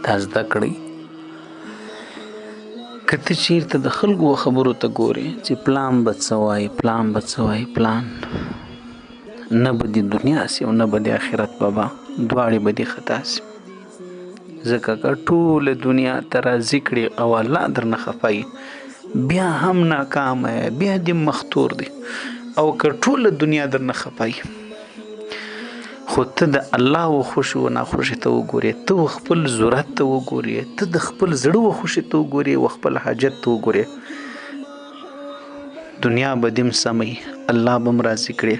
دا زده کړئ. که ته چېرته د خلکو خبرو ته ګورې چې پلان به څه وایي پلان نه به د دنیا سي او نه به د آخرت بابا دواړې به دې خطا سي. ځکه که ټوله دنیا ته راضي کړې او الله درنه خفه بیا هم ناکامه بیا دې مختور دی. او که ټوله دنیا درنه خفه خو ته د الله و خوشي و ناخوشي ته وګورې، ته خپل ضرورت ته وګورې، ته د خپل زړه و خوشي ته وګورې و خپل حاجت ته وګورې، دنیا به دې سموي، الله به م راضي کړي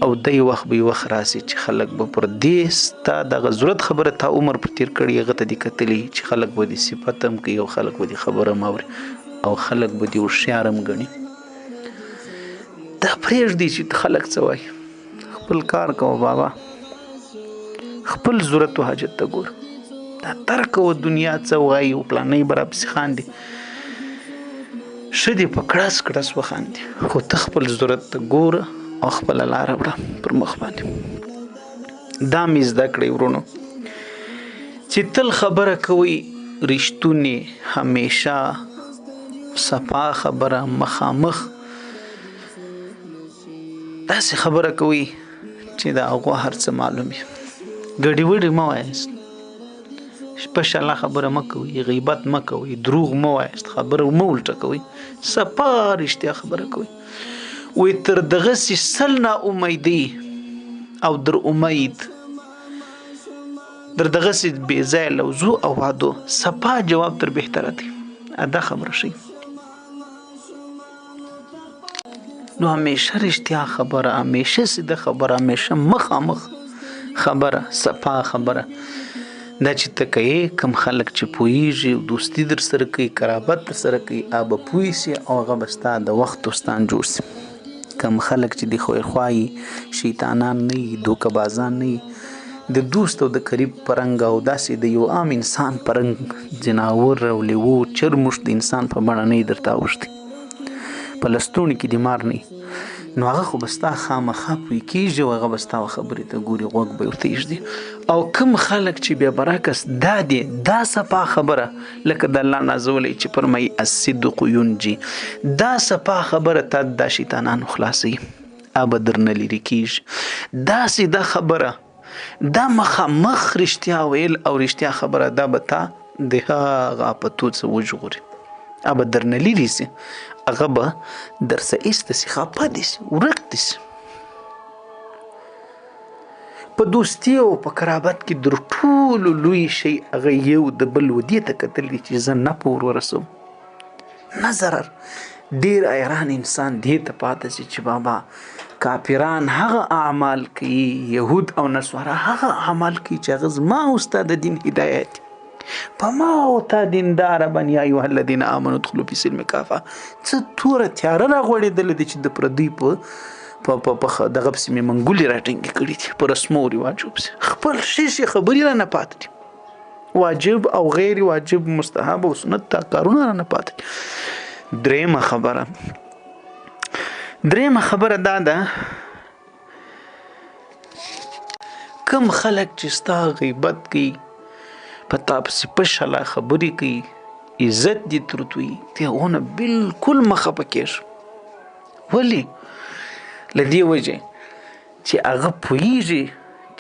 او دی وخت به وخت راسي چې خلک به پر دې ستا دغه ضرورت خبره تا عمر پر تیر کړي هغه ته دې کتلي چې خلک به دې صفت هم کوي او خلک به دې خبره هم اوري او خلک به دې هوښیار هم ګڼي. دا پرېږدي چې خلک څه وایي، خپل کار کوه بابا، خپل ضرورت و حاجت ته ګوره. دا ترک و دنیا څه وایي او پلانۍ به راپسې خاندي، ښه دې په کړس کړس وخاندي، خو ته خپل ضرورت ته ګوره او خپله لاره وړه پر مخ باندې. دا مې زده کړئ ورونو چې تل خبره کوئ رښتونې، همیشه صفا خبره، مخامخ داسې خبره کوئ چې د هغو هر څه معلوم وي. ګډې وډې مه وایاست، په شله خبره مه کوئ، غیبت مه کوئ، دروغ مه وایاست، خبره مه الټه کوئ، صفا رښتیا خبره کوئ. وی تر دغسې سل ناامیدۍ او در امید در دغسې بې ځایه لوظو او وعدو صفا جواب تر بهتره دی. دا خبره شي نو همیشه رښتیا خبره، همیشه سیده خبره، همیشه مخامخ خبره، صفا خبره. دا چې ته کوې کم خلک چې پوهېږي او دوستي در سره کوي، قرابت در سره کوي، هغه به پوه سي او هغه به ستا د وخت دوستان جوړ سي. کم خلک چې د خواهی شیطانان نه وي، دوکه بازان نه وي، د دوست او د قریب پرنګ او داسې د یو عام انسان پرنګ جناور او لیوو چرموش د انسان په بڼه نه درته اوښتي، په لستوڼي کې د مار نه نو هغه خو به ستا خامخا پوه کېږي او هغه به ستا خبرې ته ګوري، غوږ به ورته ایږدي. او کوم خلک چې بیا برعکس دا دی، دا صفا خبره لکه د الله نازولی چې فرمایي الصدق ینجي، دا صفا خبره تا دا شیطانانو خلاصوي، هغه به درنه لرې کېږي. دا سیده خبره، دا مخامخ رښتیا ویل او رښتیا خبره، دا به تا د هغه آفتو څه وژغوري، هغه به درنه لرې سي، هغه به در څه ایسته سي، خفه دې سي، ورک دې سي. په دوستي او په قرابت کې در ټولو لوی شی هغه یو د بل ودې ته کتل دي چې زه نه پور ورسوم، نه ضرر. ډېر حیران انسان دې ته پاته شي چې بابا کافران هغه اعمال کوي، یهود او نصارا هغه اعمال کوي چې هغه زما او ستا د دین هدایت په ما او تا دینداره باندې یا ایها الذین آمنوا ادخلوا فی السلم کافه. څه توره تیاره راغوړېدلې ده چې د پردوی په دغه پسې مې منګولې راټینګې کړي دي، په رسمو او رواجو پسې خپل ښې خبرې رانه پاتې دي، واجب او غیر واجب، مستحب او سنت تا کارونه رانه پاتې دي. درېیمه خبره دا ده، کم خلک چې ستا غیبت کوي، په تا پسې په شله خبرې کوي، عزت دې تروتوي، ته هغونه بلکل مه خفه کېږه. ولې؟ له دې وجې چې هغه پوهېږي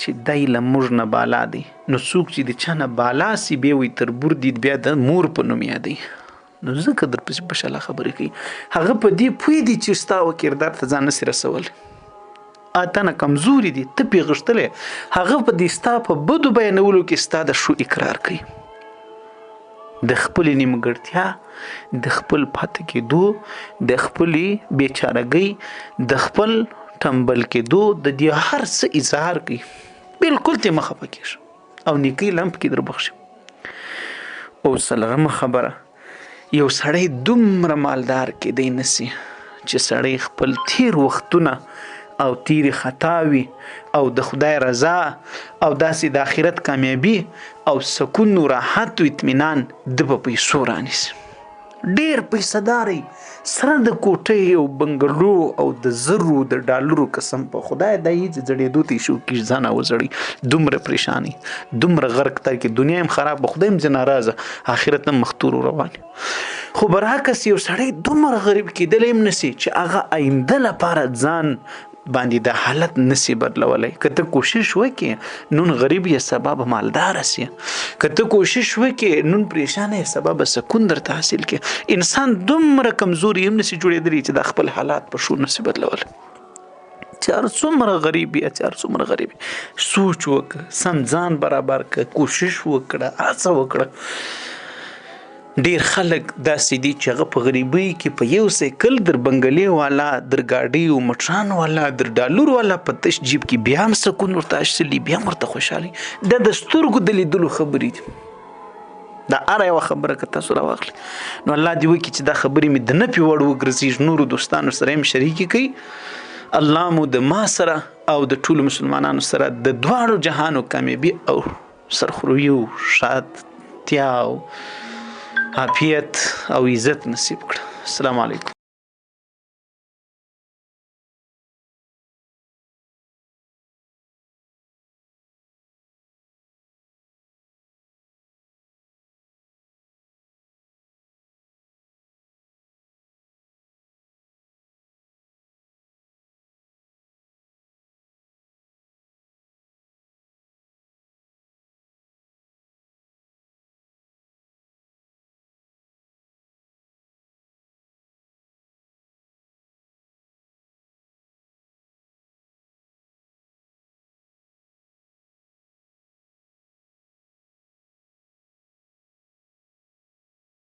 چې دی له موږ نه بالا دی، نو څوک چې د چا نه بالا سي بیا وایي تربور دي بیا د مور په نوم یادوي، نو ځکه در پسې په شله خبرې کوي. هغه په دې پوه دي چې ستا و کردار ته ځان نسي رسولی، اته نه کمزوري دي، ته پې غښتلی، هغه په دې ستا په بدو بیانولو کې ستا د ښو اقرار کوي، د خپلې نیمګړتیا، د خپل پاتې کېدو، د خپلې بېچارهګۍ، د خپل ټمبل کېدو، د دې هر څه اظهار کوي. بلکل ته مه خفه کېږه او نیکۍ لم پکې در بخښي. او څلورمه خبره، یو سړی دومره مالدار کېدی نسي چې سړی خپل تیر وختونه او تیرې خطاوي او د خدای رضا او داسې د آخرت کامیابي او سکون و راحت و اطمینان د په پیسو رانیسي. ډېر پیسه‌داري سره د کوټې او بنګلو او د زرو د ډالرو قسم په خدای دا یې چې زړېدو ته شو کې ځان وزړي دومره پریشانی دومره غرق ته کې دنیا هم خراب خدای هم ناراضه آخرت هم مختور روان خو برعکس یو سړی دومره غریب کېدلی هم نسی چې هغه آینده لپاره ځان باندې د حالت نسی بدلولی که ته کوشش وکې نون غریب یې سبب مالدار سی که ته کوشش وکې نون پریشانه یې سبب سکون درته حاصل کې انسان دومره کمزوري هم نسی جوړېدلی چې د خپل حالات په شور نسی بدلول چې هر څومره غریب یا چې هر څومره غریب سوچ وکړه سم ځان برابر کړه کوشش وکړه هڅه وکړه ډیر خلک داسې دي چې هغه په غریبۍ کې په یو سایکل در بنګلې والا در گاډي او موټران والا در ډالر والا په تش جیب کې بیا هم سکون ورته حاصلي بیا ورته خوشحالي دا د سترګو د لیدلو خبرې دي دا هره یوه خبره که تاسو راواخلئ نو الله دې وکړي چې دا خبرې مې د نفي وړ وګرځېږي نورو دوستانو سره هم شریکې کوي الله مو د ما سره او د ټولو مسلمانانو سره د دواړو جهانو کامیابي او سرخروي او شادتیا او عافیت او عزت نصیب کړه. السلام علیکم.